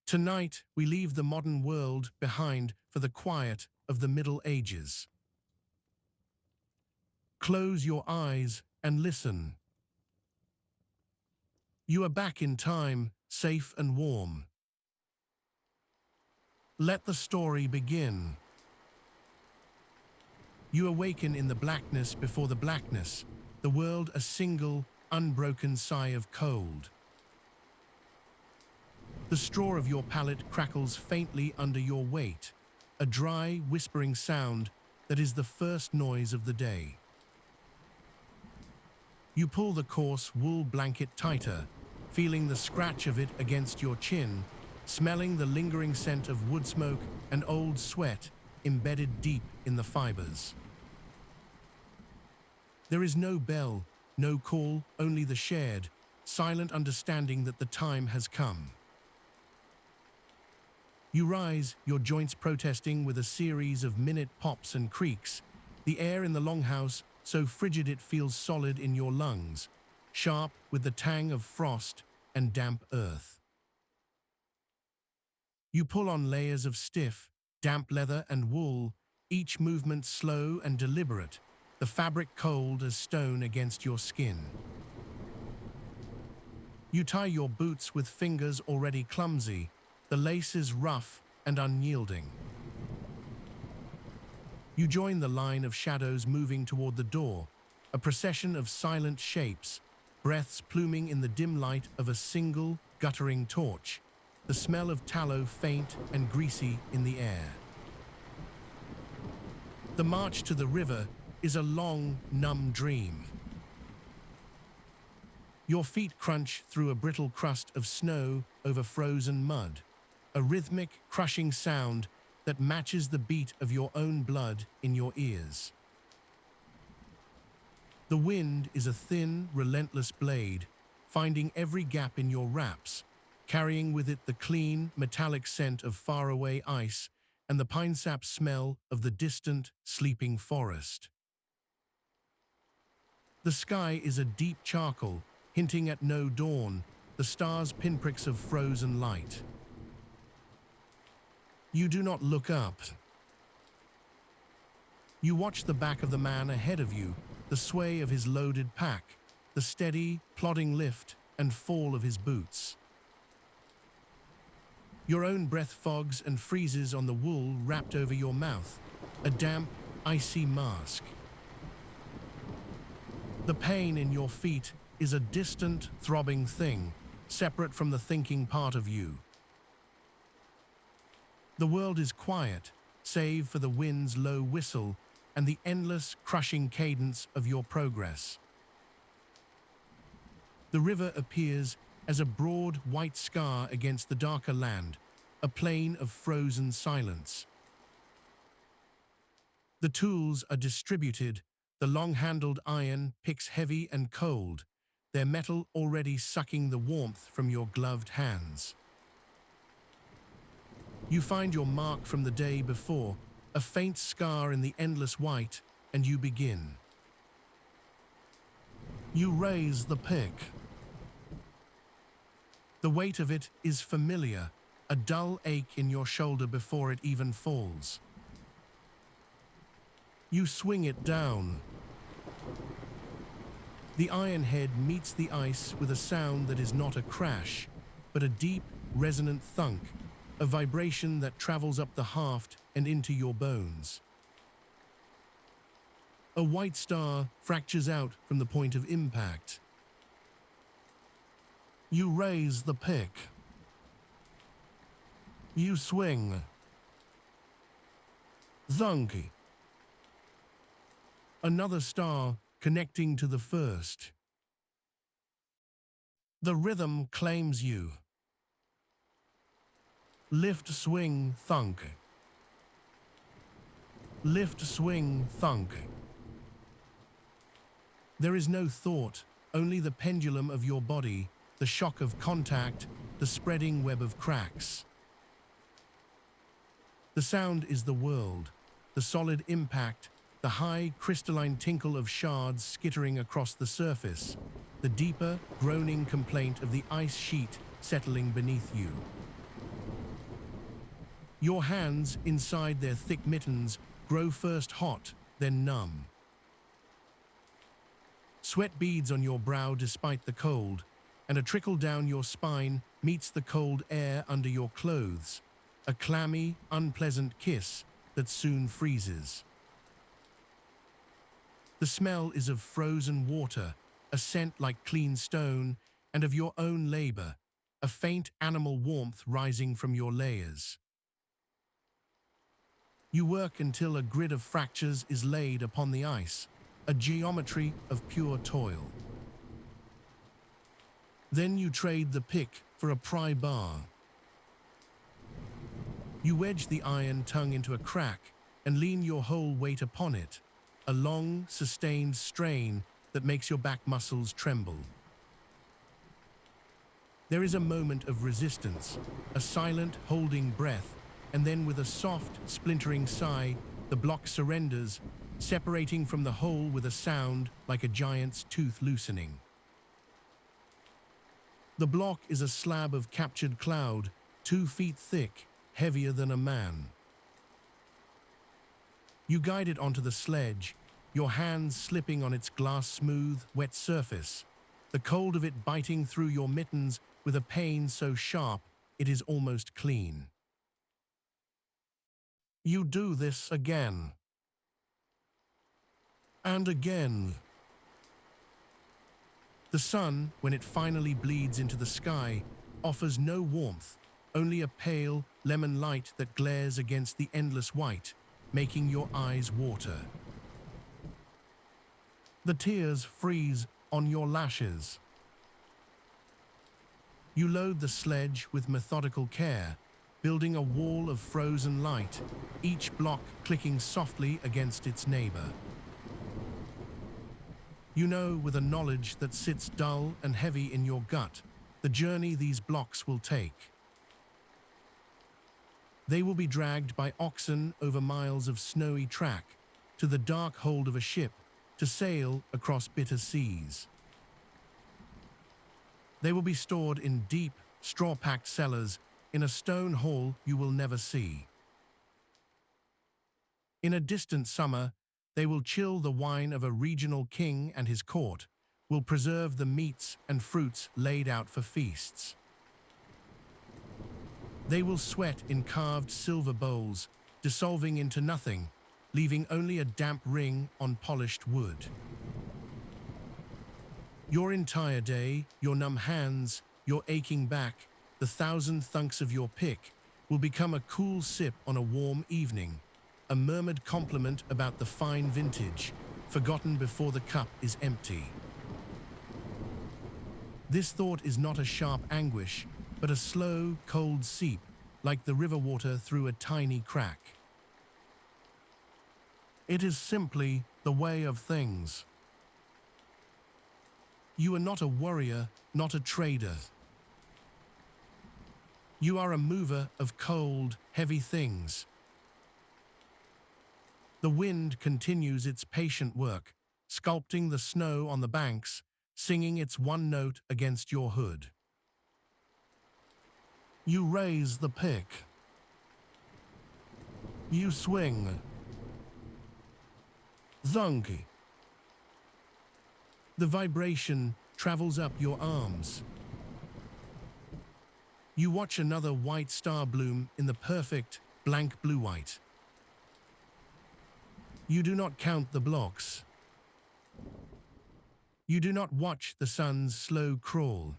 Tonight, we leave the modern world behind for the quiet of the Middle Ages. Close your eyes and listen. You are back in time, safe and warm. Let the story begin. You awaken in the blackness before the blackness, the world a single, unbroken sigh of cold. The straw of your pallet crackles faintly under your weight, a dry, whispering sound that is the first noise of the day. You pull the coarse wool blanket tighter, feeling the scratch of it against your chin, smelling the lingering scent of wood smoke and old sweat embedded deep in the fibers. There is no bell, no call, only the shared, silent understanding that the time has come. You rise, your joints protesting with a series of minute pops and creaks, the air in the longhouse so frigid it feels solid in your lungs, sharp with the tang of frost and damp earth. You pull on layers of stiff, damp leather and wool, each movement slow and deliberate, the fabric cold as stone against your skin. You tie your boots with fingers already clumsy, the laces rough and unyielding. You join the line of shadows moving toward the door, a procession of silent shapes, breaths pluming in the dim light of a single, guttering torch, the smell of tallow faint and greasy in the air. The march to the river is a long, numb dream. Your feet crunch through a brittle crust of snow over frozen mud, a rhythmic, crushing sound that matches the beat of your own blood in your ears. The wind is a thin, relentless blade, finding every gap in your wraps, carrying with it the clean, metallic scent of faraway ice and the pine sap smell of the distant, sleeping forest. The sky is a deep charcoal, hinting at no dawn, the stars pinpricks of frozen light. You do not look up. You watch the back of the man ahead of you, the sway of his loaded pack, the steady, plodding lift and fall of his boots. Your own breath fogs and freezes on the wool wrapped over your mouth, a damp, icy mask. The pain in your feet is a distant, throbbing thing, separate from the thinking part of you. The world is quiet, save for the wind's low whistle and the endless, crushing cadence of your progress. The river appears as a broad, white scar against the darker land, a plain of frozen silence. The tools are distributed, the long-handled iron picks heavy and cold, their metal already sucking the warmth from your gloved hands. You find your mark from the day before, a faint scar in the endless white, and you begin. You raise the pick. The weight of it is familiar, a dull ache in your shoulder before it even falls. You swing it down. The iron head meets the ice with a sound that is not a crash, but a deep, resonant thunk, a vibration that travels up the haft and into your bones. A white star fractures out from the point of impact. You raise the pick. You swing. Thunk. Another star connecting to the first. The rhythm claims you. Lift, swing, thunk. Lift, swing, thunk. There is no thought, only the pendulum of your body, the shock of contact, the spreading web of cracks. The sound is the world, the solid impact, the high, crystalline tinkle of shards skittering across the surface, the deeper, groaning complaint of the ice sheet settling beneath you. Your hands, inside their thick mittens, grow first hot, then numb. Sweat beads on your brow despite the cold, and a trickle down your spine meets the cold air under your clothes, a clammy, unpleasant kiss that soon freezes. The smell is of frozen water, a scent like clean stone, and of your own labor, a faint animal warmth rising from your layers. You work until a grid of fractures is laid upon the ice, a geometry of pure toil. Then you trade the pick for a pry bar. You wedge the iron tongue into a crack and lean your whole weight upon it, a long, sustained strain that makes your back muscles tremble. There is a moment of resistance, a silent, holding breath, and then with a soft, splintering sigh, the block surrenders, separating from the hole with a sound like a giant's tooth loosening. The block is a slab of captured cloud, 2 feet thick, heavier than a man. You guide it onto the sledge, your hands slipping on its glass-smooth, wet surface, the cold of it biting through your mittens with a pain so sharp it is almost clean. You do this again. And again. The sun, when it finally bleeds into the sky, offers no warmth, only a pale, lemon light that glares against the endless white, making your eyes water. The tears freeze on your lashes. You load the sledge with methodical care, building a wall of frozen light, each block clicking softly against its neighbor. You know with a knowledge that sits dull and heavy in your gut, the journey these blocks will take. They will be dragged by oxen over miles of snowy track, to the dark hold of a ship, to sail across bitter seas. They will be stored in deep, straw-packed cellars in a stone hall you will never see. In a distant summer, they will chill the wine of a regional king and his court, will preserve the meats and fruits laid out for feasts. They will sweat in carved silver bowls, dissolving into nothing, leaving only a damp ring on polished wood. Your entire day, your numb hands, your aching back, the thousand thunks of your pick, will become a cool sip on a warm evening, a murmured compliment about the fine vintage, forgotten before the cup is empty. This thought is not a sharp anguish, but a slow, cold seep, like the river water through a tiny crack. It is simply the way of things. You are not a warrior, not a trader. You are a mover of cold, heavy things. The wind continues its patient work, sculpting the snow on the banks, singing its one note against your hood. You raise the pick. You swing. Zunky. The vibration travels up your arms. You watch another white star bloom in the perfect, blank blue-white. You do not count the blocks. You do not watch the sun's slow crawl.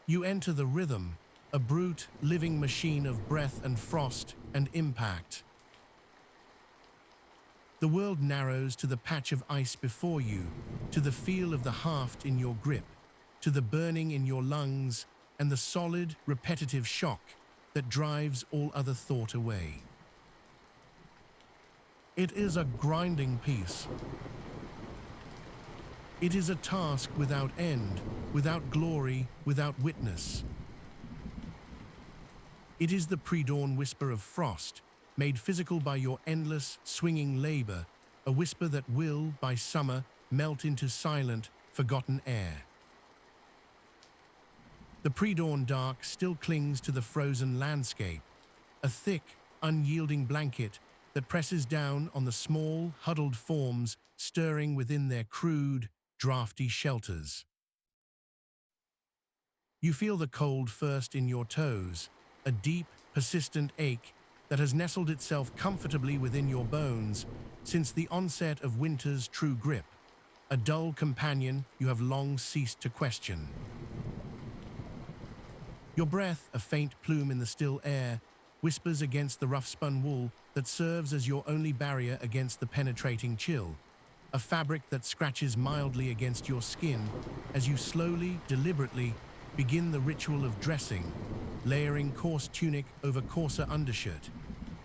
You enter the rhythm, a brute, living machine of breath and frost and impact. The world narrows to the patch of ice before you, to the feel of the haft in your grip, to the burning in your lungs, and the solid, repetitive shock that drives all other thought away. It is a grinding piece. It is a task without end, without glory, without witness. It is the pre-dawn whisper of frost, made physical by your endless, swinging labor, a whisper that will, by summer, melt into silent, forgotten air. The pre-dawn dark still clings to the frozen landscape, a thick, unyielding blanket that presses down on the small, huddled forms stirring within their crude, drafty shelters. You feel the cold first in your toes, a deep, persistent ache that has nestled itself comfortably within your bones since the onset of winter's true grip, a dull companion you have long ceased to question. Your breath, a faint plume in the still air, whispers against the rough-spun wool that serves as your only barrier against the penetrating chill, a fabric that scratches mildly against your skin as you slowly, deliberately begin the ritual of dressing, layering coarse tunic over coarser undershirt,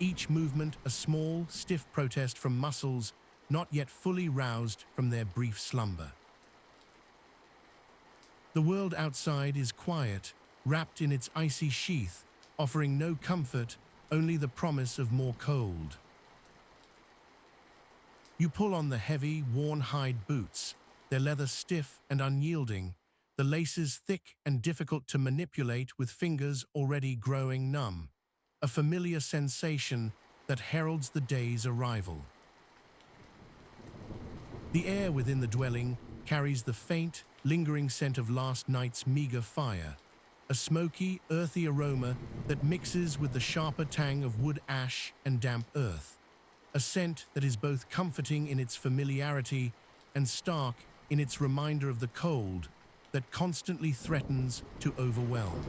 each movement a small, stiff protest from muscles not yet fully roused from their brief slumber. The world outside is quiet, wrapped in its icy sheath, offering no comfort, only the promise of more cold. You pull on the heavy, worn hide boots, their leather stiff and unyielding, the laces thick and difficult to manipulate with fingers already growing numb, a familiar sensation that heralds the day's arrival. The air within the dwelling carries the faint, lingering scent of last night's meager fire, a smoky, earthy aroma that mixes with the sharper tang of wood ash and damp earth, a scent that is both comforting in its familiarity and stark in its reminder of the cold that constantly threatens to overwhelm.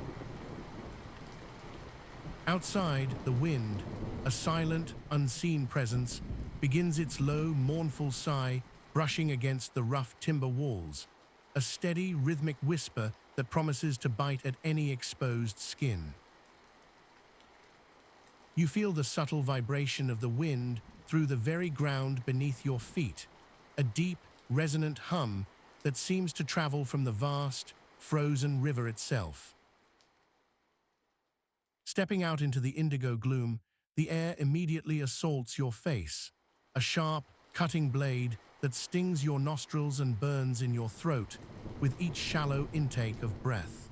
Outside, the wind, a silent, unseen presence, begins its low, mournful sigh, brushing against the rough timber walls, a steady, rhythmic whisper that promises to bite at any exposed skin. You feel the subtle vibration of the wind through the very ground beneath your feet, a deep, resonant hum that seems to travel from the vast, frozen river itself. Stepping out into the indigo gloom, the air immediately assaults your face, a sharp, cutting blade that stings your nostrils and burns in your throat with each shallow intake of breath.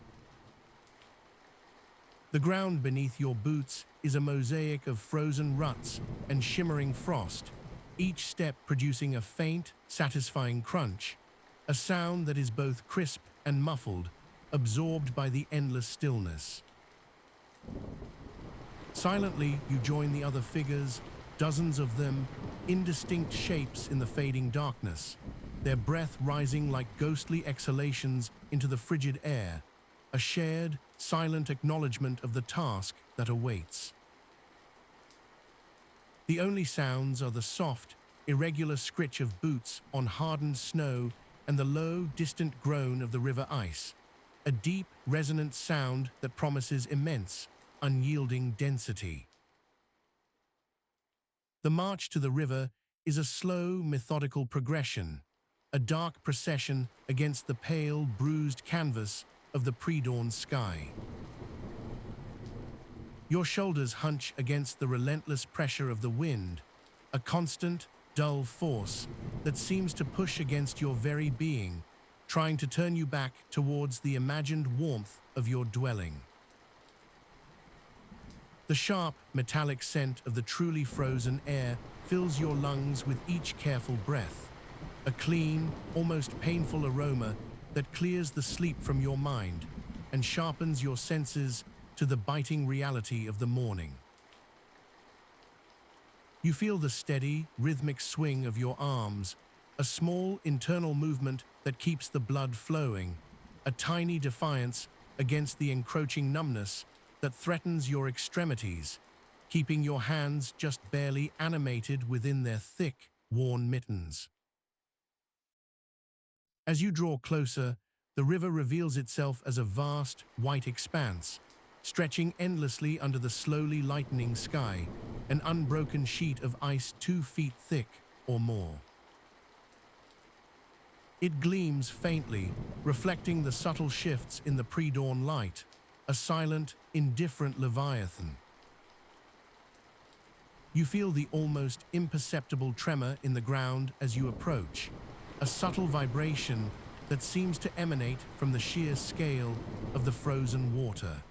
The ground beneath your boots is a mosaic of frozen ruts and shimmering frost, each step producing a faint, satisfying crunch, a sound that is both crisp and muffled, absorbed by the endless stillness. Silently, you join the other figures, dozens of them, indistinct shapes in the fading darkness, their breath rising like ghostly exhalations into the frigid air, a shared, silent acknowledgement of the task that awaits. The only sounds are the soft, irregular scritch of boots on hardened snow and the low, distant groan of the river ice, a deep, resonant sound that promises immense, unyielding density. The march to the river is a slow, methodical progression, a dark procession against the pale, bruised canvas of the pre-dawn sky. Your shoulders hunch against the relentless pressure of the wind, a constant, dull force that seems to push against your very being, trying to turn you back towards the imagined warmth of your dwelling. The sharp, metallic scent of the truly frozen air fills your lungs with each careful breath, a clean, almost painful aroma that clears the sleep from your mind and sharpens your senses to the biting reality of the morning. You feel the steady, rhythmic swing of your arms, a small internal movement that keeps the blood flowing, a tiny defiance against the encroaching numbness that threatens your extremities, keeping your hands just barely animated within their thick, worn mittens. As you draw closer, the river reveals itself as a vast, white expanse, stretching endlessly under the slowly lightening sky, an unbroken sheet of ice 2 feet thick or more. It gleams faintly, reflecting the subtle shifts in the pre-dawn light, a silent, indifferent leviathan. You feel the almost imperceptible tremor in the ground as you approach, a subtle vibration that seems to emanate from the sheer scale of the frozen water.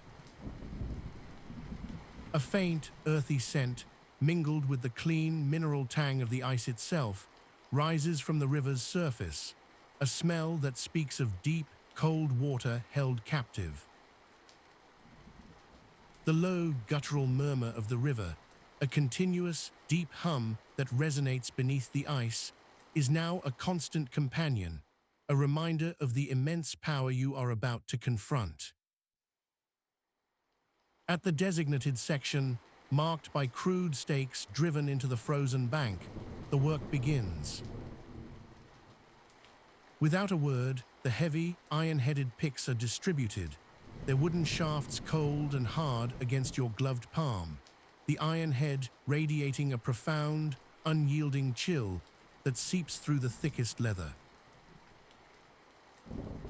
A faint, earthy scent, mingled with the clean, mineral tang of the ice itself, rises from the river's surface, a smell that speaks of deep, cold water held captive. The low, guttural murmur of the river, a continuous, deep hum that resonates beneath the ice, is now a constant companion, a reminder of the immense power you are about to confront. At the designated section, marked by crude stakes driven into the frozen bank, the work begins. Without a word, the heavy, iron-headed picks are distributed, their wooden shafts cold and hard against your gloved palm, the iron head radiating a profound, unyielding chill that seeps through the thickest leather.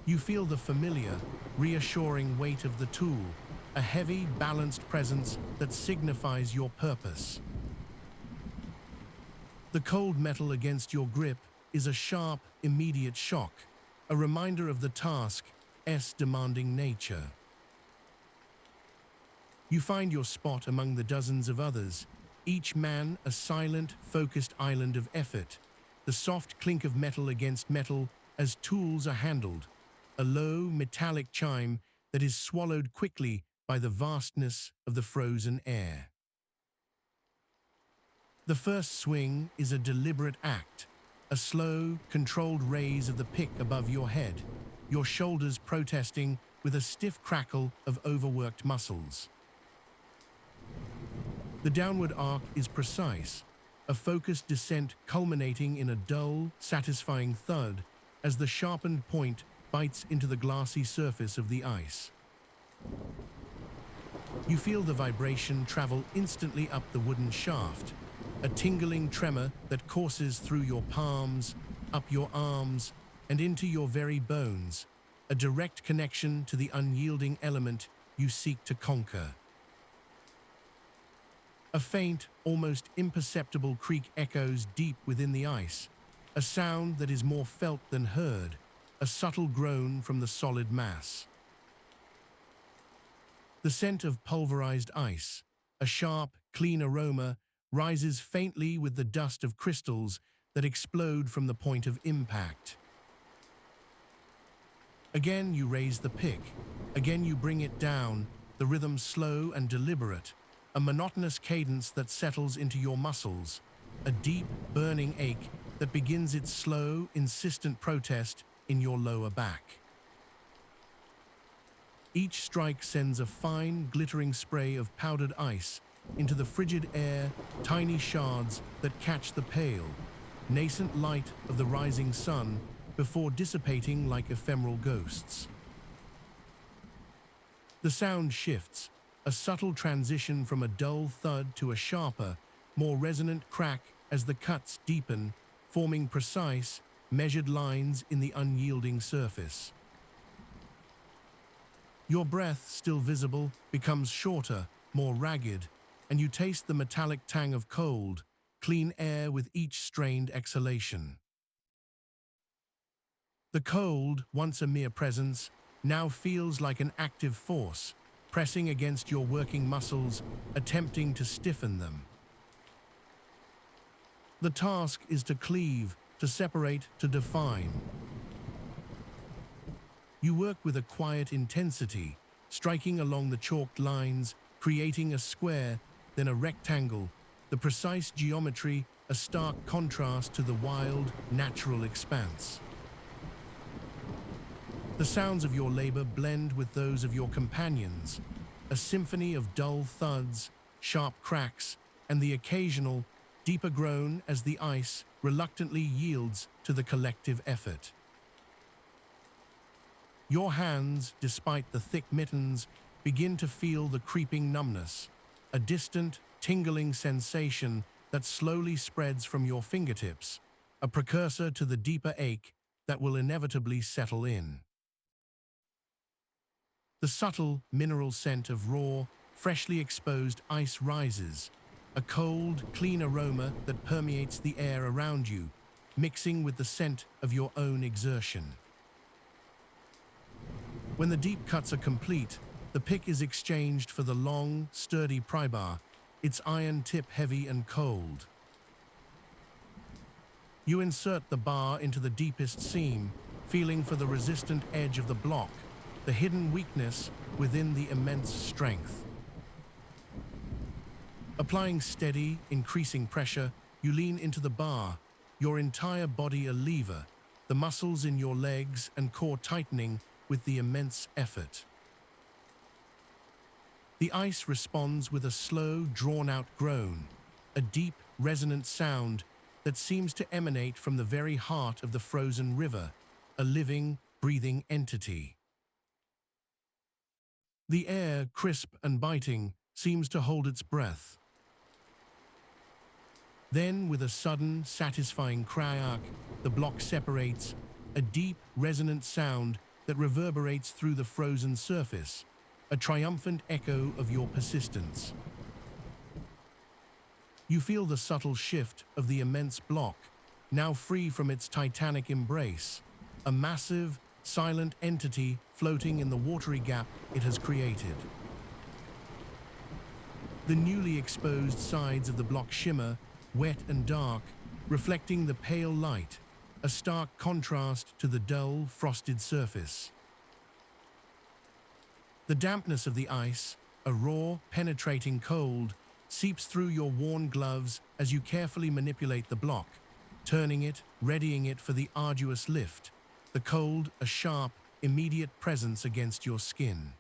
You feel the familiar, reassuring weight of the tool, a heavy, balanced presence that signifies your purpose. The cold metal against your grip is a sharp, immediate shock, a reminder of the task's demanding nature. You find your spot among the dozens of others, each man a silent, focused island of effort, the soft clink of metal against metal as tools are handled, a low, metallic chime that is swallowed quickly by the vastness of the frozen air. The first swing is a deliberate act, a slow, controlled raise of the pick above your head, your shoulders protesting with a stiff crackle of overworked muscles. The downward arc is precise, a focused descent culminating in a dull, satisfying thud as the sharpened point bites into the glassy surface of the ice. You feel the vibration travel instantly up the wooden shaft, a tingling tremor that courses through your palms, up your arms, and into your very bones, a direct connection to the unyielding element you seek to conquer. A faint, almost imperceptible creak echoes deep within the ice, a sound that is more felt than heard, a subtle groan from the solid mass. The scent of pulverized ice, a sharp, clean aroma, rises faintly with the dust of crystals that explode from the point of impact. Again you raise the pick, again you bring it down, the rhythm slow and deliberate, a monotonous cadence that settles into your muscles, a deep, burning ache that begins its slow, insistent protest in your lower back. Each strike sends a fine, glittering spray of powdered ice into the frigid air, tiny shards that catch the pale, nascent light of the rising sun before dissipating like ephemeral ghosts. The sound shifts, a subtle transition from a dull thud to a sharper, more resonant crack as the cuts deepen, forming precise, measured lines in the unyielding surface. Your breath, still visible, becomes shorter, more ragged, and you taste the metallic tang of cold, clean air with each strained exhalation. The cold, once a mere presence, now feels like an active force, pressing against your working muscles, attempting to stiffen them. The task is to cleave, to separate, to define. You work with a quiet intensity, striking along the chalked lines, creating a square, then a rectangle, the precise geometry a stark contrast to the wild, natural expanse. The sounds of your labor blend with those of your companions, a symphony of dull thuds, sharp cracks, and the occasional, deeper groan as the ice reluctantly yields to the collective effort. Your hands, despite the thick mittens, begin to feel the creeping numbness, a distant, tingling sensation that slowly spreads from your fingertips, a precursor to the deeper ache that will inevitably settle in. The subtle, mineral scent of raw, freshly exposed ice rises, a cold, clean aroma that permeates the air around you, mixing with the scent of your own exertion. When the deep cuts are complete, the pick is exchanged for the long, sturdy pry bar, its iron tip heavy and cold. You insert the bar into the deepest seam, feeling for the resistant edge of the block, the hidden weakness within the immense strength. Applying steady, increasing pressure, you lean into the bar, your entire body a lever, the muscles in your legs and core tightening with the immense effort. The ice responds with a slow, drawn-out groan, a deep, resonant sound that seems to emanate from the very heart of the frozen river, a living, breathing entity. The air, crisp and biting, seems to hold its breath. Then, with a sudden, satisfying crack, the block separates, a deep, resonant sound that reverberates through the frozen surface, a triumphant echo of your persistence. You feel the subtle shift of the immense block, now free from its titanic embrace, a massive, silent entity floating in the watery gap it has created. The newly exposed sides of the block shimmer, wet and dark, reflecting the pale light, a stark contrast to the dull, frosted surface. The dampness of the ice, a raw, penetrating cold, seeps through your worn gloves as you carefully manipulate the block, turning it, readying it for the arduous lift, the cold, a sharp, immediate presence against your skin.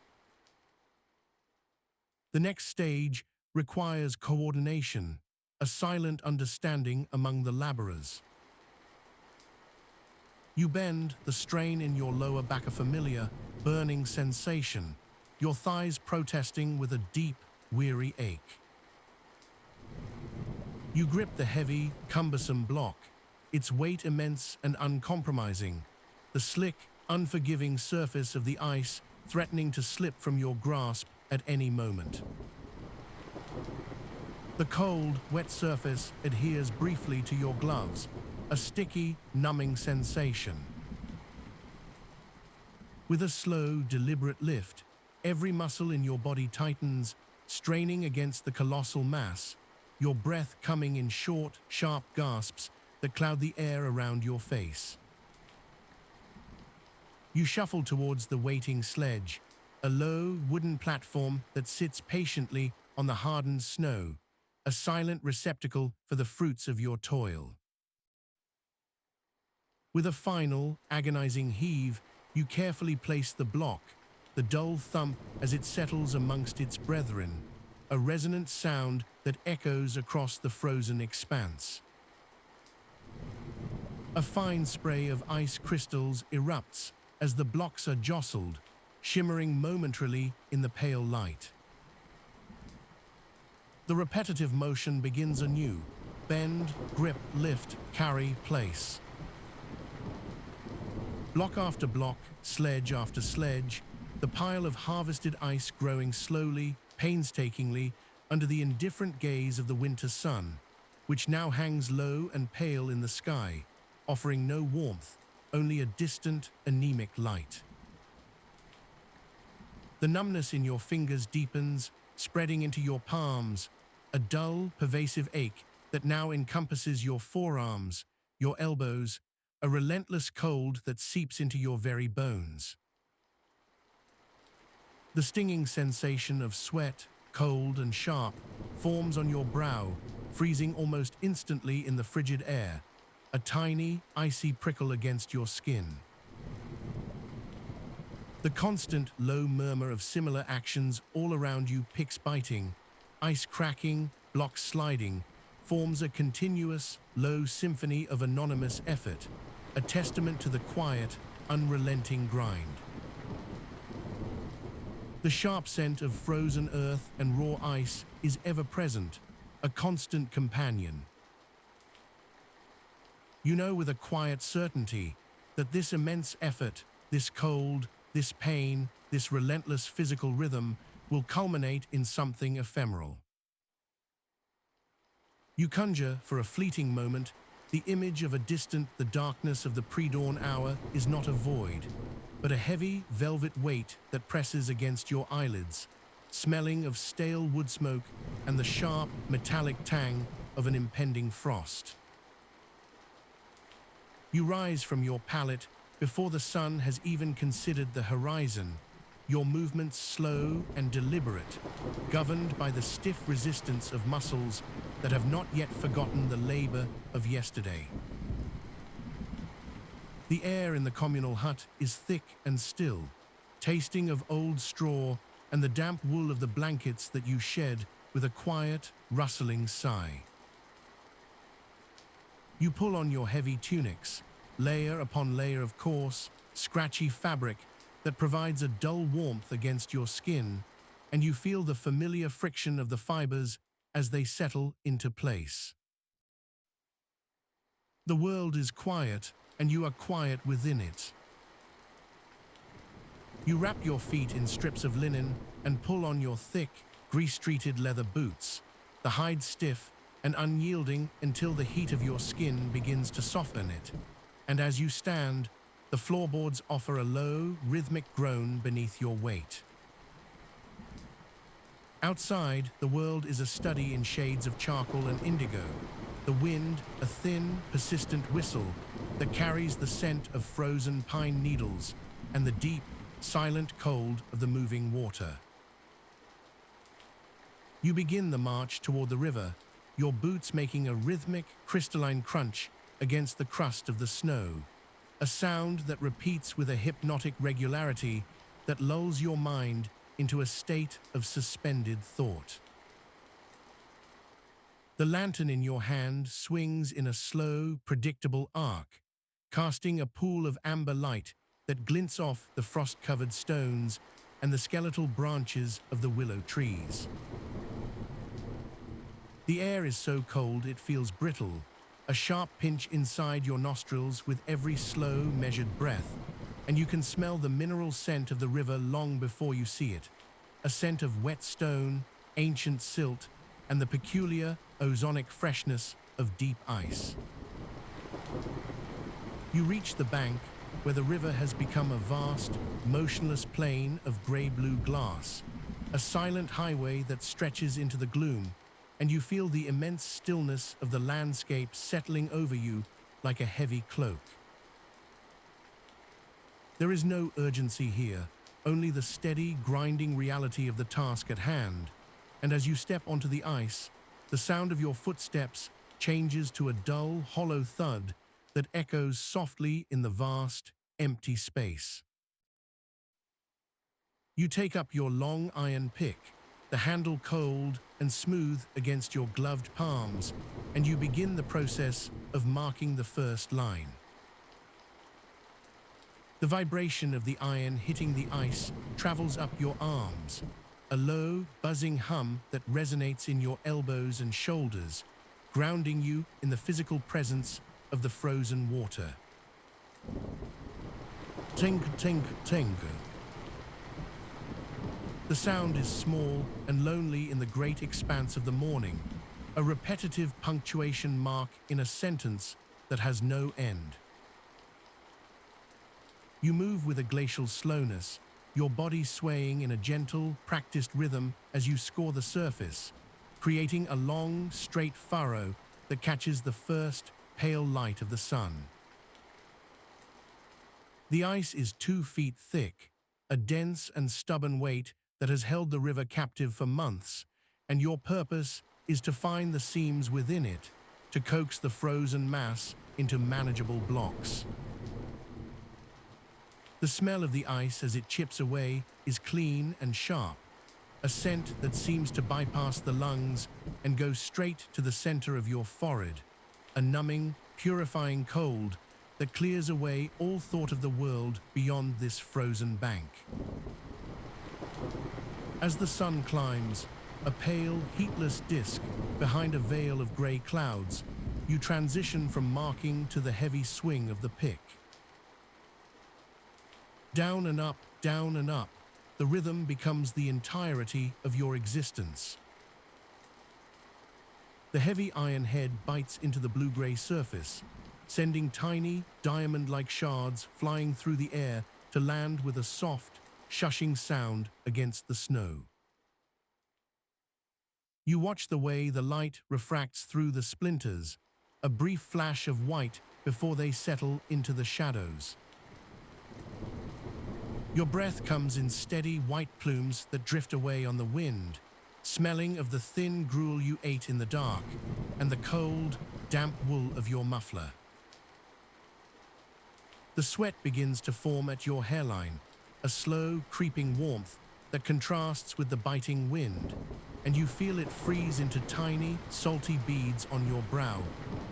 The next stage requires coordination, a silent understanding among the laborers. You bend, the strain in your lower back a familiar, burning sensation, your thighs protesting with a deep, weary ache. You grip the heavy, cumbersome block, its weight immense and uncompromising, the slick, unforgiving surface of the ice threatening to slip from your grasp at any moment. The cold, wet surface adheres briefly to your gloves, a sticky, numbing sensation. With a slow, deliberate lift, every muscle in your body tightens, straining against the colossal mass, your breath coming in short, sharp gasps that cloud the air around your face. You shuffle towards the waiting sledge, a low, wooden platform that sits patiently on the hardened snow, a silent receptacle for the fruits of your toil. With a final, agonizing heave, you carefully place the block, the dull thump as it settles amongst its brethren, a resonant sound that echoes across the frozen expanse. A fine spray of ice crystals erupts as the blocks are jostled, shimmering momentarily in the pale light. The repetitive motion begins anew. Bend, grip, lift, carry, place. Block after block, sledge after sledge, the pile of harvested ice growing slowly, painstakingly, under the indifferent gaze of the winter sun, which now hangs low and pale in the sky, offering no warmth, only a distant, anemic light. The numbness in your fingers deepens, spreading into your palms, a dull, pervasive ache that now encompasses your forearms, your elbows, a relentless cold that seeps into your very bones. The stinging sensation of sweat, cold and sharp, forms on your brow, freezing almost instantly in the frigid air, a tiny, icy prickle against your skin. The constant, low murmur of similar actions all around you, picks biting, ice cracking, blocks sliding, forms a continuous, low symphony of anonymous effort, a testament to the quiet, unrelenting grind. The sharp scent of frozen earth and raw ice is ever present, a constant companion. You know with a quiet certainty that this immense effort, this cold, this pain, this relentless physical rhythm will culminate in something ephemeral. You conjure, for a fleeting moment, the image of a distant, the darkness of the pre-dawn hour is not a void, but a heavy velvet weight that presses against your eyelids, smelling of stale wood smoke and the sharp, metallic tang of an impending frost. You rise from your pallet before the sun has even considered the horizon, your movements slow and deliberate, governed by the stiff resistance of muscles that have not yet forgotten the labor of yesterday. The air in the communal hut is thick and still, tasting of old straw and the damp wool of the blankets that you shed with a quiet, rustling sigh. You pull on your heavy tunics, layer upon layer of coarse, scratchy fabric that provides a dull warmth against your skin, and you feel the familiar friction of the fibers as they settle into place. The world is quiet, and you are quiet within it. You wrap your feet in strips of linen and pull on your thick, grease-treated leather boots, the hide stiff and unyielding until the heat of your skin begins to soften it. And as you stand, the floorboards offer a low, rhythmic groan beneath your weight. Outside, the world is a study in shades of charcoal and indigo. The wind, a thin, persistent whistle that carries the scent of frozen pine needles and the deep, silent cold of the moving water. You begin the march toward the river, your boots making a rhythmic, crystalline crunch against the crust of the snow, a sound that repeats with a hypnotic regularity that lulls your mind into a state of suspended thought. The lantern in your hand swings in a slow, predictable arc, casting a pool of amber light that glints off the frost-covered stones and the skeletal branches of the willow trees. The air is so cold it feels brittle, a sharp pinch inside your nostrils with every slow, measured breath, and you can smell the mineral scent of the river long before you see it, a scent of wet stone, ancient silt, and the peculiar, ozonic freshness of deep ice. You reach the bank, where the river has become a vast, motionless plain of gray-blue glass, a silent highway that stretches into the gloom, and you feel the immense stillness of the landscape settling over you like a heavy cloak. There is no urgency here, only the steady, grinding reality of the task at hand, and as you step onto the ice, the sound of your footsteps changes to a dull, hollow thud that echoes softly in the vast, empty space. You take up your long iron pick, the handle cold and smooth against your gloved palms, and you begin the process of marking the first line. The vibration of the iron hitting the ice travels up your arms, a low, buzzing hum that resonates in your elbows and shoulders, grounding you in the physical presence of the frozen water. Tink, tink, tink. The sound is small and lonely in the great expanse of the morning, a repetitive punctuation mark in a sentence that has no end. You move with a glacial slowness, your body swaying in a gentle, practiced rhythm as you score the surface, creating a long, straight furrow that catches the first, pale light of the sun. The ice is 2 feet thick, a dense and stubborn weight that has held the river captive for months, and your purpose is to find the seams within it, to coax the frozen mass into manageable blocks. The smell of the ice as it chips away is clean and sharp, a scent that seems to bypass the lungs and go straight to the center of your forehead, a numbing, purifying cold that clears away all thought of the world beyond this frozen bank. As the sun climbs, a pale, heatless disk behind a veil of gray clouds, you transition from marking to the heavy swing of the pick. Down and up, the rhythm becomes the entirety of your existence. The heavy iron head bites into the blue-gray surface, sending tiny, diamond-like shards flying through the air to land with a soft, shushing sound against the snow. You watch the way the light refracts through the splinters, a brief flash of white before they settle into the shadows. Your breath comes in steady white plumes that drift away on the wind, smelling of the thin gruel you ate in the dark and the cold, damp wool of your muffler. The sweat begins to form at your hairline, a slow, creeping warmth that contrasts with the biting wind, and you feel it freeze into tiny, salty beads on your brow,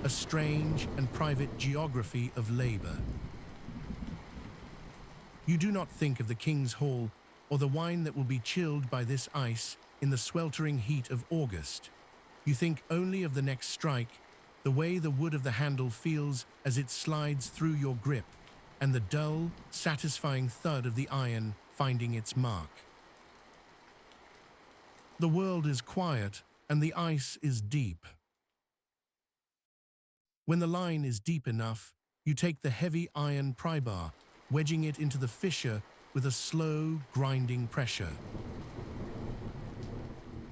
a strange and private geography of labor. You do not think of the king's hall or the wine that will be chilled by this ice in the sweltering heat of August. You think only of the next strike, the way the wood of the handle feels as it slides through your grip, and the dull, satisfying thud of the iron finding its mark. The world is quiet, and the ice is deep. When the line is deep enough, you take the heavy iron pry bar, wedging it into the fissure with a slow, grinding pressure.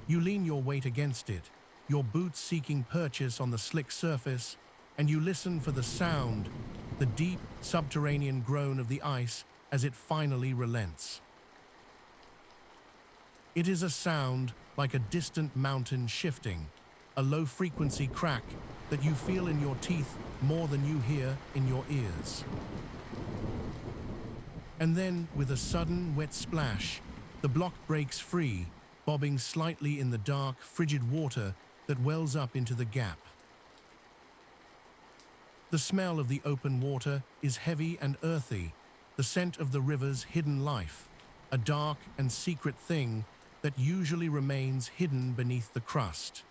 You lean your weight against it, your boots seeking purchase on the slick surface, and you listen for the sound, the deep, subterranean groan of the ice as it finally relents. It is a sound like a distant mountain shifting, a low-frequency crack that you feel in your teeth more than you hear in your ears. And then, with a sudden wet splash, the block breaks free, bobbing slightly in the dark, frigid water that wells up into the gap. The smell of the open water is heavy and earthy, the scent of the river's hidden life, a dark and secret thing that usually remains hidden beneath the crust.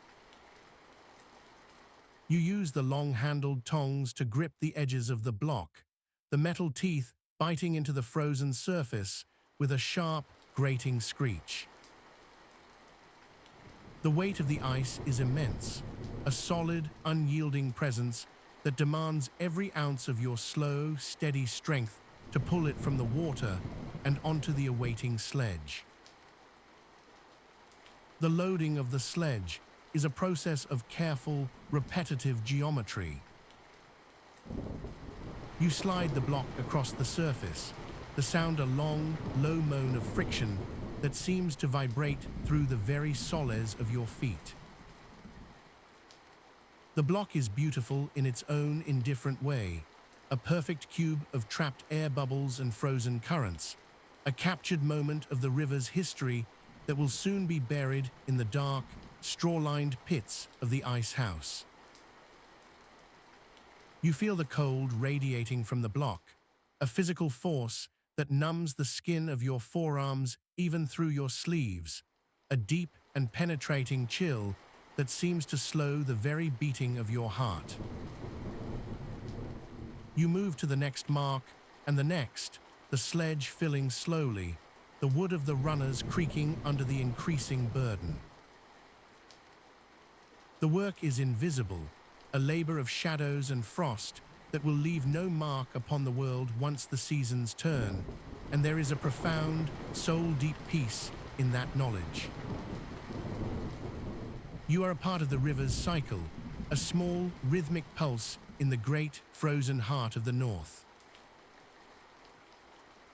You use the long-handled tongs to grip the edges of the block, the metal teeth biting into the frozen surface with a sharp, grating screech. The weight of the ice is immense, a solid, unyielding presence that demands every ounce of your slow, steady strength to pull it from the water and onto the awaiting sledge. The loading of the sledge is a process of careful, repetitive geometry. You slide the block across the surface, the sound a long, low moan of friction that seems to vibrate through the very soles of your feet. The block is beautiful in its own indifferent way, a perfect cube of trapped air bubbles and frozen currents, a captured moment of the river's history that will soon be buried in the dark, straw-lined pits of the ice house. You feel the cold radiating from the block, a physical force that numbs the skin of your forearms even through your sleeves, a deep and penetrating chill that seems to slow the very beating of your heart. You move to the next mark and the next, the sledge filling slowly, the wood of the runners creaking under the increasing burden. The work is invisible, a labor of shadows and frost that will leave no mark upon the world once the seasons turn, and there is a profound, soul-deep peace in that knowledge. You are a part of the river's cycle, a small, rhythmic pulse in the great, frozen heart of the north.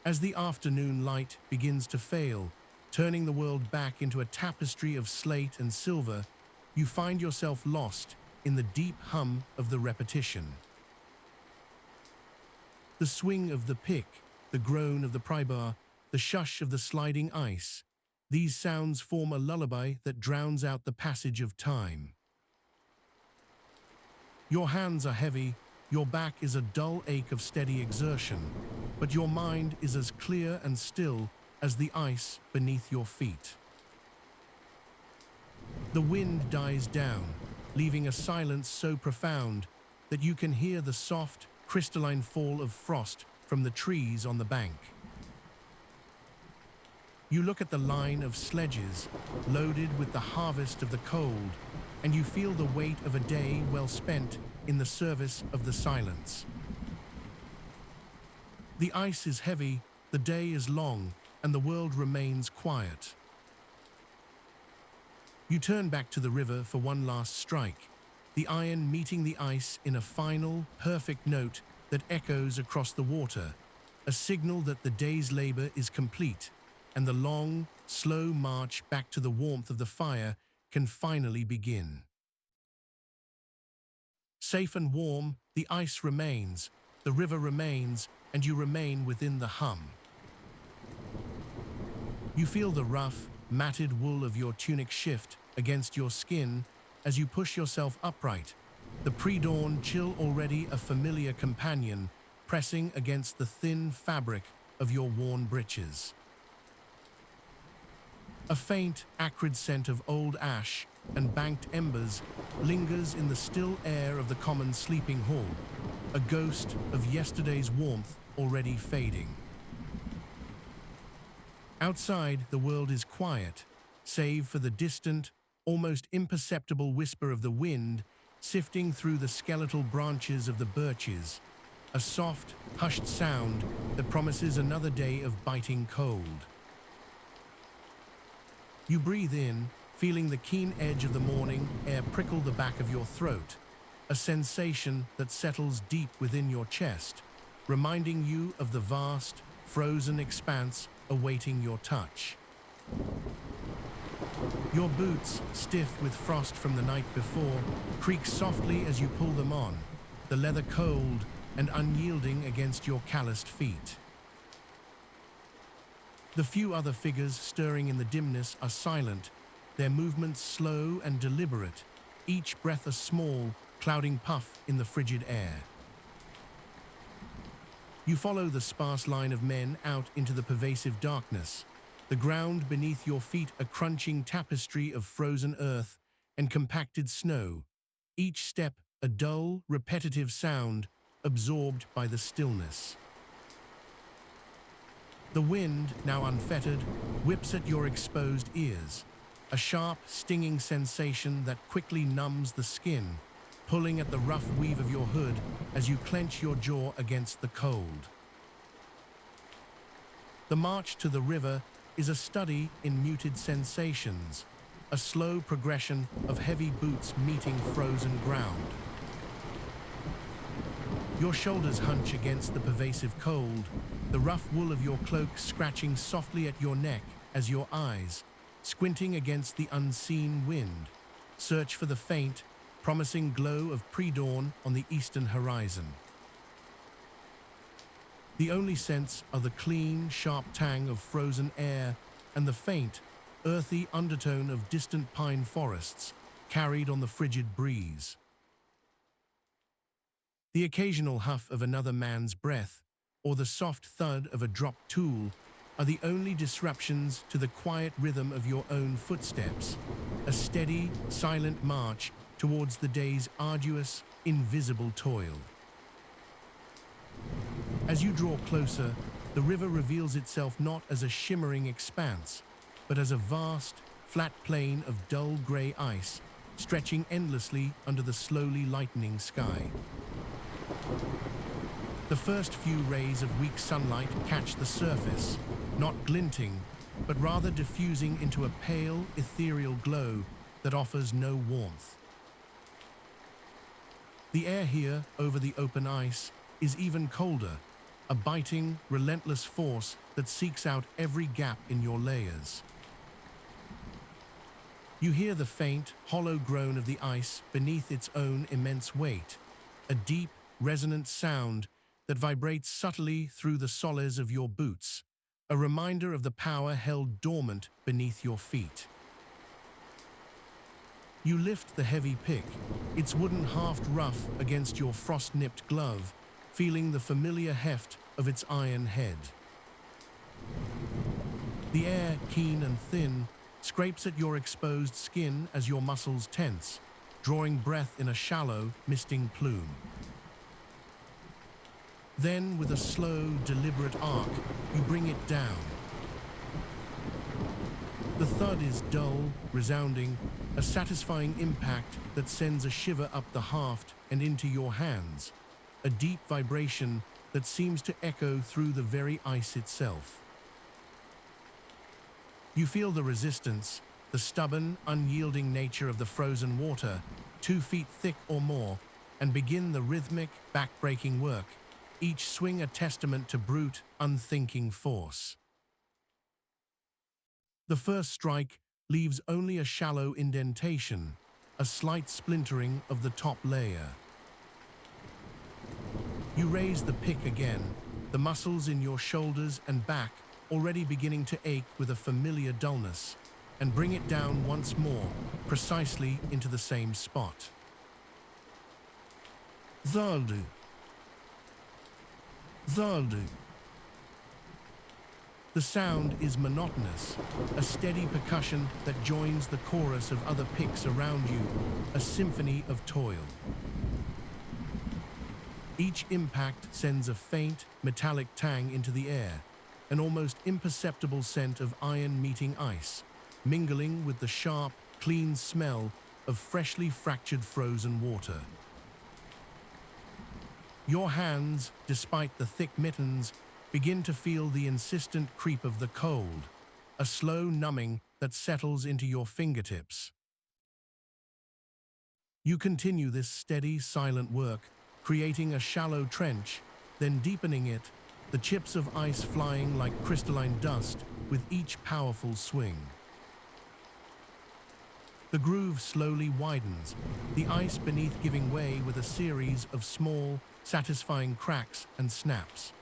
As the afternoon light begins to fail, turning the world back into a tapestry of slate and silver, you find yourself lost in the deep hum of the repetition. The swing of the pick, the groan of the prybar, the shush of the sliding ice, these sounds form a lullaby that drowns out the passage of time. Your hands are heavy, your back is a dull ache of steady exertion, but your mind is as clear and still as the ice beneath your feet. The wind dies down, leaving a silence so profound that you can hear the soft, crystalline fall of frost from the trees on the bank. You look at the line of sledges, loaded with the harvest of the cold, and you feel the weight of a day well spent in the service of the silence. The ice is heavy, the The day is long, and the world remains quiet. You turn back to the river for one last strike, the iron meeting the ice in a final, perfect note that echoes across the water, a signal that the day's labor is complete, and the long, slow march back to the warmth of the fire can finally begin. Safe and warm, the ice remains, the river remains, and you remain within the hum. You feel the rough, matted wool of your tunic shift against your skin as you push yourself upright, the pre-dawn chill already a familiar companion pressing against the thin fabric of your worn breeches. A faint, acrid scent of old ash and banked embers lingers in the still air of the common sleeping hall, a ghost of yesterday's warmth already fading. Outside, the world is quiet, save for the distant, almost imperceptible whisper of the wind sifting through the skeletal branches of the birches, a soft, hushed sound that promises another day of biting cold. You breathe in, feeling the keen edge of the morning air prickle the back of your throat, a sensation that settles deep within your chest, reminding you of the vast, frozen expanse awaiting your touch. Your boots, stiff with frost from the night before, creak softly as you pull them on, the leather cold and unyielding against your calloused feet. The few other figures stirring in the dimness are silent, their movements slow and deliberate, each breath a small, clouding puff in the frigid air. You follow the sparse line of men out into the pervasive darkness, the ground beneath your feet a crunching tapestry of frozen earth and compacted snow, each step a dull, repetitive sound absorbed by the stillness. The wind, now unfettered, whips at your exposed ears, a sharp, stinging sensation that quickly numbs the skin, pulling at the rough weave of your hood as you clench your jaw against the cold. The march to the river is a study in muted sensations, a slow progression of heavy boots meeting frozen ground. Your shoulders hunch against the pervasive cold, the rough wool of your cloak scratching softly at your neck as your eyes, squinting against the unseen wind, search for the faint, promising glow of pre-dawn on the eastern horizon. The only scents are the clean, sharp tang of frozen air and the faint, earthy undertone of distant pine forests carried on the frigid breeze. The occasional huff of another man's breath or the soft thud of a dropped tool are the only disruptions to the quiet rhythm of your own footsteps, a steady, silent march towards the day's arduous, invisible toil. As you draw closer, the river reveals itself not as a shimmering expanse, but as a vast, flat plain of dull gray ice, stretching endlessly under the slowly lightening sky. The first few rays of weak sunlight catch the surface, not glinting, but rather diffusing into a pale, ethereal glow that offers no warmth. The air here, over the open ice, is even colder, a biting, relentless force that seeks out every gap in your layers. You hear the faint, hollow groan of the ice beneath its own immense weight, a deep, resonant sound that vibrates subtly through the soles of your boots, a reminder of the power held dormant beneath your feet. You lift the heavy pick, its wooden haft rough against your frost-nipped glove, feeling the familiar heft of its iron head. The air, keen and thin, scrapes at your exposed skin as your muscles tense, drawing breath in a shallow, misting plume. Then, with a slow, deliberate arc, you bring it down. The thud is dull, resounding, a satisfying impact that sends a shiver up the haft and into your hands, a deep vibration that seems to echo through the very ice itself. You feel the resistance, the stubborn, unyielding nature of the frozen water, 2 feet thick or more, and begin the rhythmic, back-breaking work, each swing a testament to brute, unthinking force. The first strike leaves only a shallow indentation, a slight splintering of the top layer. You raise the pick again, the muscles in your shoulders and back already beginning to ache with a familiar dullness, and bring it down once more, precisely into the same spot. Zaldu. Zaldu. The sound is monotonous, a steady percussion that joins the chorus of other picks around you, a symphony of toil. Each impact sends a faint, metallic tang into the air, an almost imperceptible scent of iron meeting ice, mingling with the sharp, clean smell of freshly fractured frozen water. Your hands, despite the thick mittens, begin to feel the insistent creep of the cold, a slow numbing that settles into your fingertips. You continue this steady, silent work, creating a shallow trench, then deepening it, the chips of ice flying like crystalline dust with each powerful swing. The groove slowly widens, the ice beneath giving way with a series of small, satisfying cracks and snaps.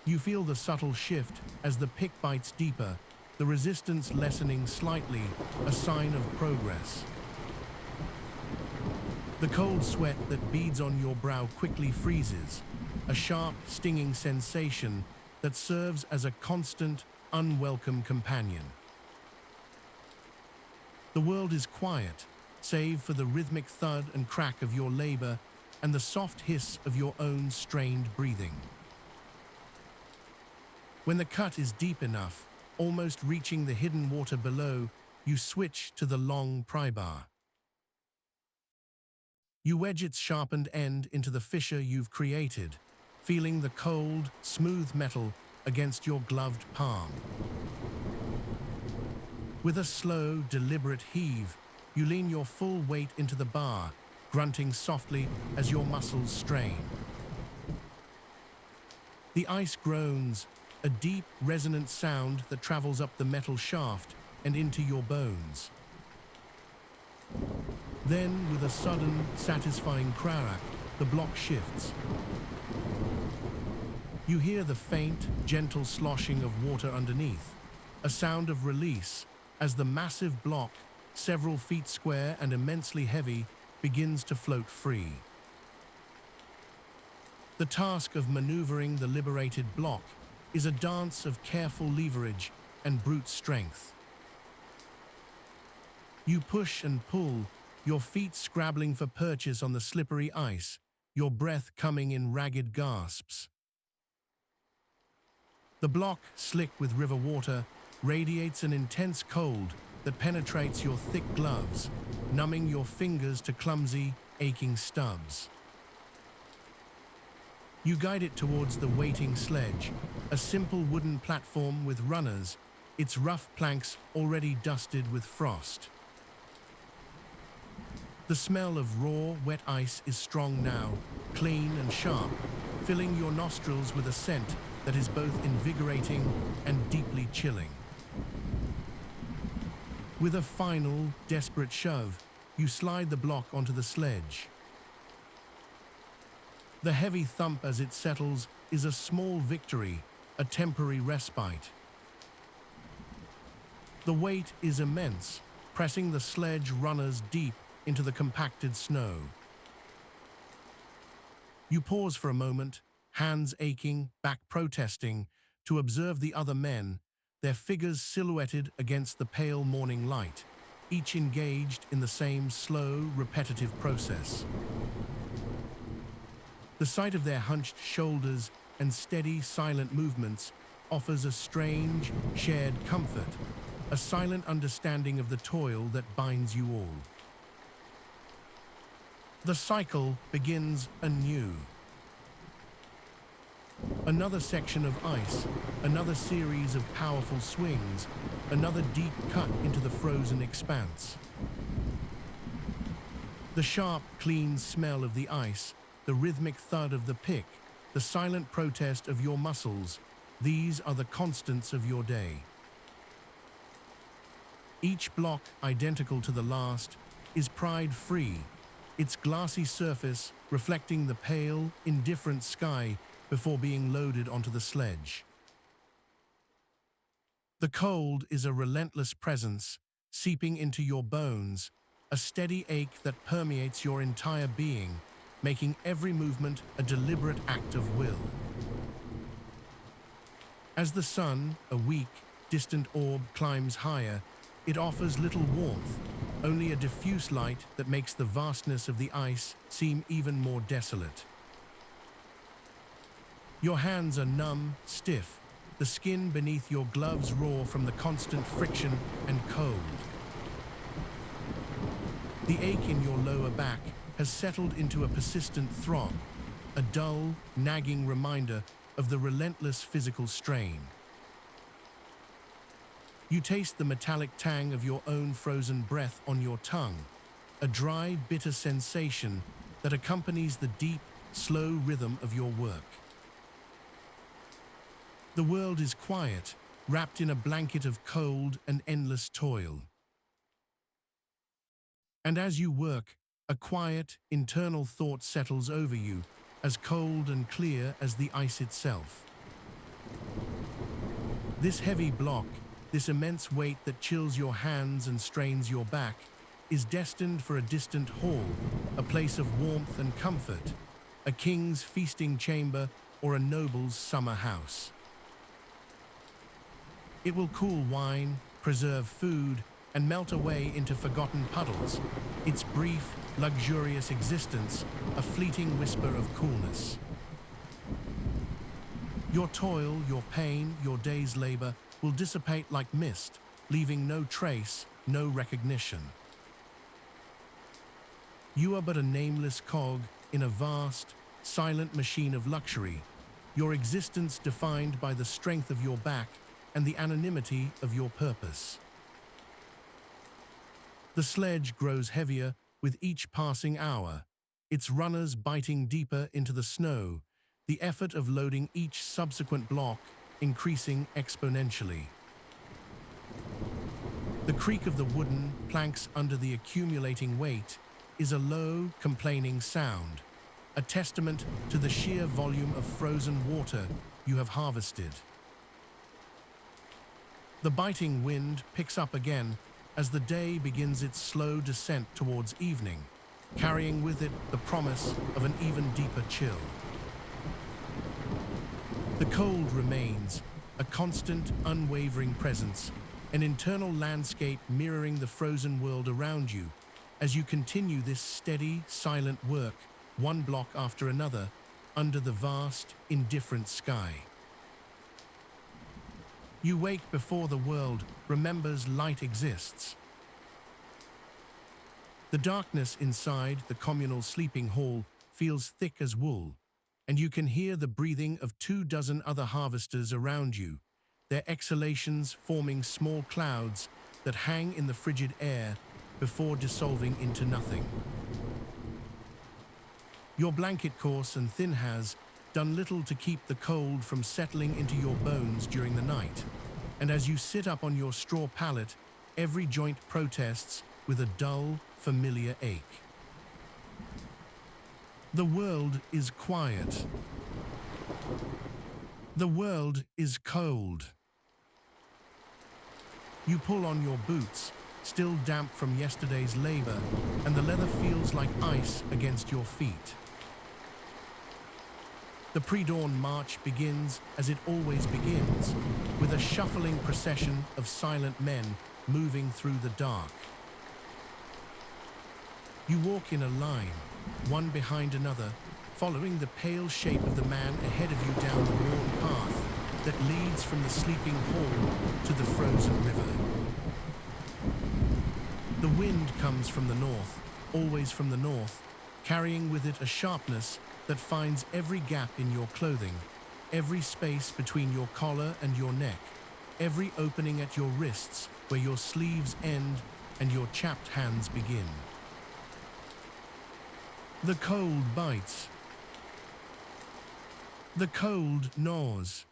You feel the subtle shift as the pick bites deeper, the resistance lessening slightly, a sign of progress. The cold sweat that beads on your brow quickly freezes, a sharp, stinging sensation that serves as a constant, unwelcome companion. The world is quiet, save for the rhythmic thud and crack of your labor and the soft hiss of your own strained breathing. When the cut is deep enough, almost reaching the hidden water below, you switch to the long pry bar. You wedge its sharpened end into the fissure you've created, feeling the cold, smooth metal against your gloved palm. With a slow, deliberate heave, you lean your full weight into the bar, grunting softly as your muscles strain. The ice groans, a deep, resonant sound that travels up the metal shaft and into your bones. Then, with a sudden, satisfying crack, the block shifts. You hear the faint, gentle sloshing of water underneath, a sound of release as the massive block, several feet square and immensely heavy, begins to float free. The task of maneuvering the liberated block is a dance of careful leverage and brute strength. You push and pull, your feet scrabbling for purchase on the slippery ice, your breath coming in ragged gasps. The block, slick with river water, radiates an intense cold that penetrates your thick gloves, numbing your fingers to clumsy, aching stubs. You guide it towards the waiting sledge, a simple wooden platform with runners, its rough planks already dusted with frost. The smell of raw, wet ice is strong now, clean and sharp, filling your nostrils with a scent that is both invigorating and deeply chilling. With a final, desperate shove, you slide the block onto the sledge. The heavy thump as it settles is a small victory, a temporary respite. The weight is immense, pressing the sledge runners deep into the compacted snow. You pause for a moment, hands aching, back protesting, to observe the other men, their figures silhouetted against the pale morning light, each engaged in the same slow, repetitive process. The sight of their hunched shoulders and steady, silent movements offers a strange, shared comfort, a silent understanding of the toil that binds you all. The cycle begins anew. Another section of ice, another series of powerful swings, another deep cut into the frozen expanse. The sharp, clean smell of the ice, the rhythmic thud of the pick, the silent protest of your muscles, these are the constants of your day. Each block, identical to the last, is pried-free, its glassy surface reflecting the pale, indifferent sky before being loaded onto the sledge. The cold is a relentless presence, seeping into your bones, a steady ache that permeates your entire being, making every movement a deliberate act of will. As the sun, a weak, distant orb, climbs higher, it offers little warmth, only a diffuse light that makes the vastness of the ice seem even more desolate. Your hands are numb, stiff, the skin beneath your gloves raw from the constant friction and cold. The ache in your lower back has settled into a persistent throb, a dull, nagging reminder of the relentless physical strain. You taste the metallic tang of your own frozen breath on your tongue, a dry, bitter sensation that accompanies the deep, slow rhythm of your work. The world is quiet, wrapped in a blanket of cold and endless toil. And as you work, a quiet, internal thought settles over you, as cold and clear as the ice itself. This heavy block, this immense weight that chills your hands and strains your back, is destined for a distant hall, a place of warmth and comfort, a king's feasting chamber or a noble's summer house. It will cool wine, preserve food, and melt away into forgotten puddles, its brief, luxurious existence a fleeting whisper of coolness. Your toil, your pain, your day's labor will dissipate like mist, leaving no trace, no recognition. You are but a nameless cog in a vast, silent machine of luxury, your existence defined by the strength of your back and the anonymity of your purpose. The sledge grows heavier with each passing hour, its runners biting deeper into the snow, the effort of loading each subsequent block increasing exponentially. The creak of the wooden planks under the accumulating weight is a low, complaining sound, a testament to the sheer volume of frozen water you have harvested. The biting wind picks up again as the day begins its slow descent towards evening, carrying with it the promise of an even deeper chill. The cold remains, a constant, unwavering presence, an internal landscape mirroring the frozen world around you, as you continue this steady, silent work, one block after another, under the vast, indifferent sky. You wake before the world remembers light exists. The darkness inside the communal sleeping hall feels thick as wool, and you can hear the breathing of 24 other harvesters around you, their exhalations forming small clouds that hang in the frigid air before dissolving into nothing. Your blanket coarse and thin has done little to keep the cold from settling into your bones during the night, and as you sit up on your straw pallet, every joint protests with a dull, familiar ache. The world is quiet. The world is cold. You pull on your boots, still damp from yesterday's labor, and the leather feels like ice against your feet. The pre-dawn march begins as it always begins, with a shuffling procession of silent men moving through the dark. You walk in a line, one behind another, following the pale shape of the man ahead of you down the worn path that leads from the sleeping hall to the frozen river. The wind comes from the north, always from the north, carrying with it a sharpness that finds every gap in your clothing, every space between your collar and your neck, every opening at your wrists where your sleeves end and your chapped hands begin. The cold bites. The cold gnaws.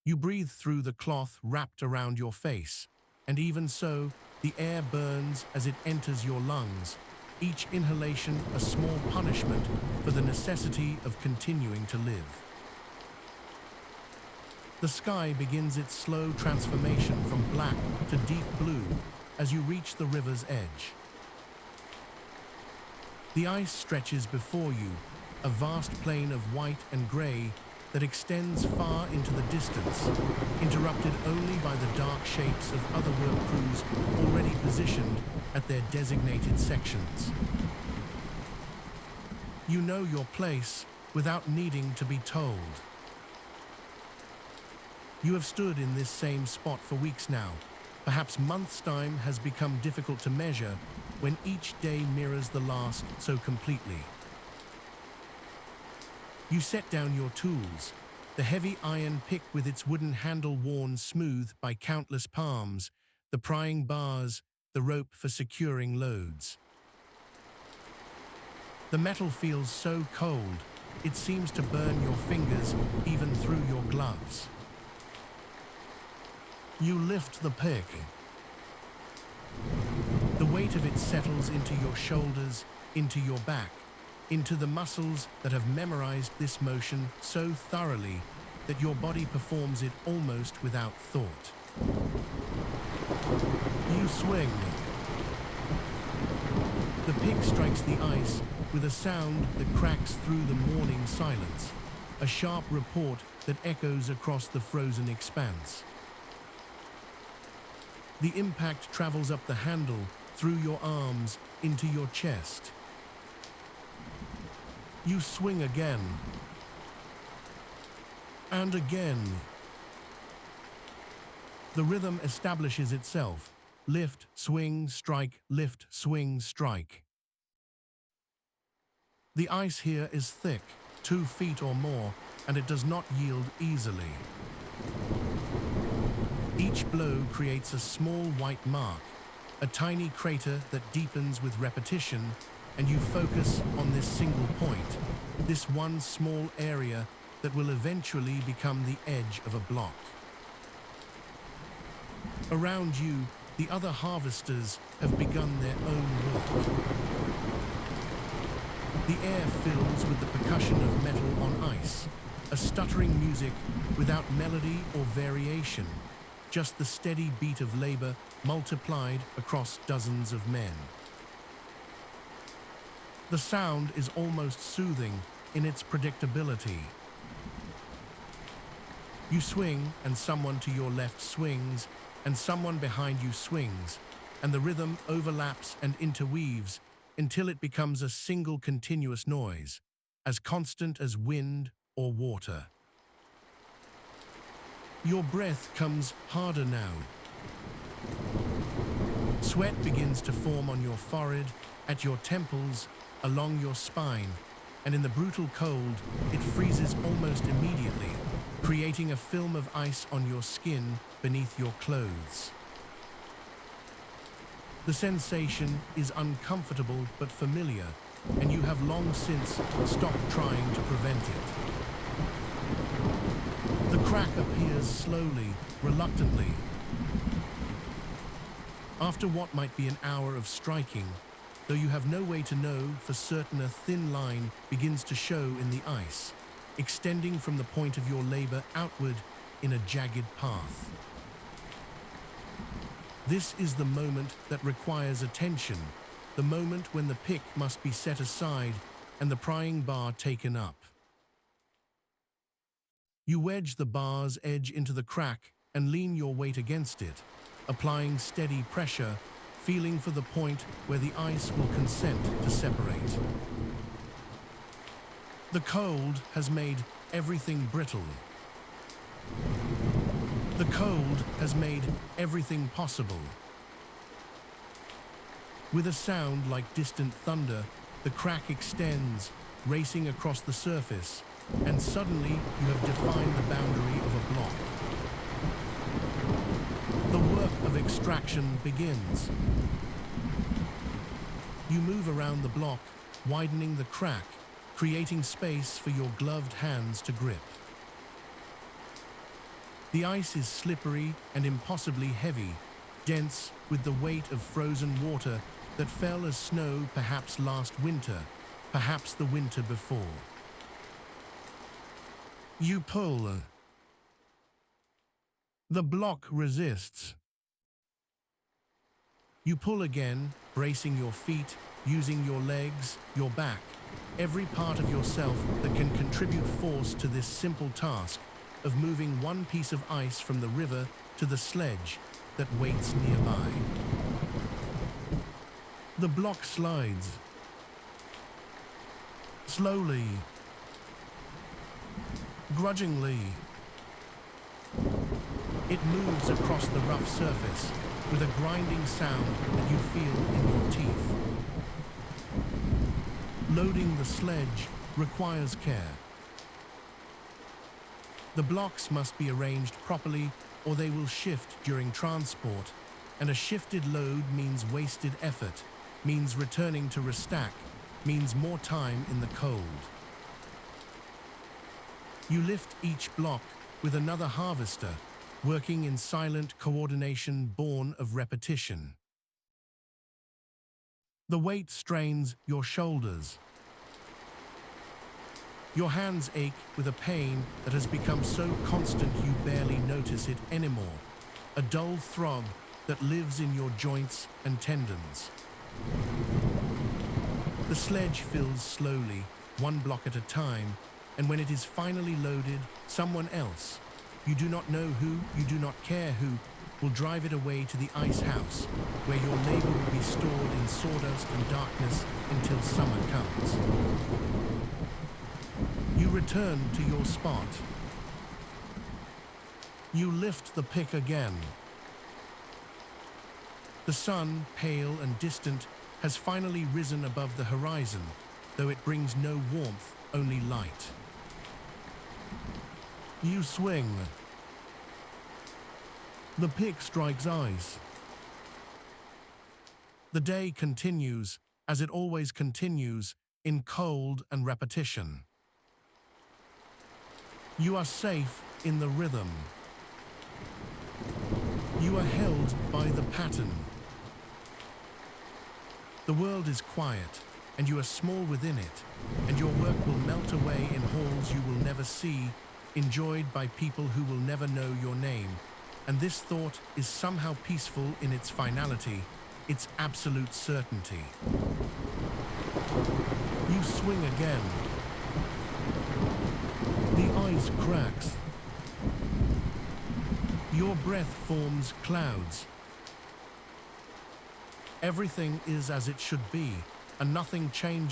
You breathe through the cloth wrapped around your face, and even so, the air burns as it enters your lungs, each inhalation a small punishment for the necessity of continuing to live. The sky begins its slow transformation from black to deep blue as you reach the river's edge. The ice stretches before you, a vast plain of white and grey that extends far into the distance, interrupted only by the dark shapes of other work crews already positioned at their designated sections. You know your place without needing to be told. You have stood in this same spot for weeks now. Perhaps months' time has become difficult to measure when each day mirrors the last so completely. You set down your tools, the heavy iron pick with its wooden handle worn smooth by countless palms, the prying bars, the rope for securing loads. The metal feels so cold, it seems to burn your fingers even through your gloves. You lift the pick. The weight of it settles into your shoulders, into your back, into the muscles that have memorized this motion so thoroughly that your body performs it almost without thought. You swing. The pick strikes the ice with a sound that cracks through the morning silence, a sharp report that echoes across the frozen expanse. The impact travels up the handle, through your arms, into your chest. You swing again. And again. The rhythm establishes itself. Lift, swing, strike, lift, swing, strike. The ice here is thick, 2 feet or more, and it does not yield easily. Each blow creates a small white mark, a tiny crater that deepens with repetition, and you focus on this single point, this one small area that will eventually become the edge of a block. Around you, the other harvesters have begun their own work. The air fills with the percussion of metal on ice, a stuttering music without melody or variation, just the steady beat of labor multiplied across dozens of men. The sound is almost soothing in its predictability. You swing, and someone to your left swings, and someone behind you swings, and the rhythm overlaps and interweaves until it becomes a single continuous noise, as constant as wind or water. Your breath comes harder now. Sweat begins to form on your forehead, at your temples, along your spine, and in the brutal cold, it freezes almost immediately, creating a film of ice on your skin beneath your clothes. The sensation is uncomfortable but familiar, and you have long since stopped trying to prevent it. The crack appears slowly, reluctantly. After what might be an hour of striking, though you have no way to know for certain, a thin line begins to show in the ice, extending from the point of your labor outward in a jagged path. This is the moment that requires attention, the moment when the pick must be set aside and the prying bar taken up. You wedge the bar's edge into the crack and lean your weight against it, applying steady pressure, feeling for the point where the ice will consent to separate. The cold has made everything brittle. The cold has made everything possible. With a sound like distant thunder, the crack extends, racing across the surface, and suddenly you have defined the boundary of a block. The work of extraction begins. You move around the block, widening the crack, creating space for your gloved hands to grip. The ice is slippery and impossibly heavy, dense with the weight of frozen water that fell as snow perhaps last winter, perhaps the winter before. You pull. The block resists. You pull again, bracing your feet, using your legs, your back, every part of yourself that can contribute force to this simple task of moving one piece of ice from the river to the sledge that waits nearby. The block slides. Slowly. Grudgingly. It moves across the rough surface with a grinding sound that you feel in your teeth. Loading the sledge requires care. The blocks must be arranged properly or they will shift during transport, and a shifted load means wasted effort, means returning to restack, means more time in the cold. You lift each block with another harvester, working in silent coordination born of repetition. The weight strains your shoulders. Your hands ache with a pain that has become so constant you barely notice it anymore, a dull throb that lives in your joints and tendons. The sledge fills slowly, one block at a time, and when it is finally loaded, someone else, you do not know who, you do not care who, will drive it away to the ice house, where your labor will be stored in sawdust and darkness until summer comes. You return to your spot. You lift the pick again. The sun, pale and distant, has finally risen above the horizon, though it brings no warmth, only light. You swing. The pick strikes ice. The day continues, as it always continues, in cold and repetition. You are safe in the rhythm. You are held by the pattern. The world is quiet, and you are small within it, and your work will melt away in halls you will never see, enjoyed by people who will never know your name. And this thought is somehow peaceful in its finality, its absolute certainty. You swing again. The ice cracks. Your breath forms clouds. Everything is as it should be, and nothing changes.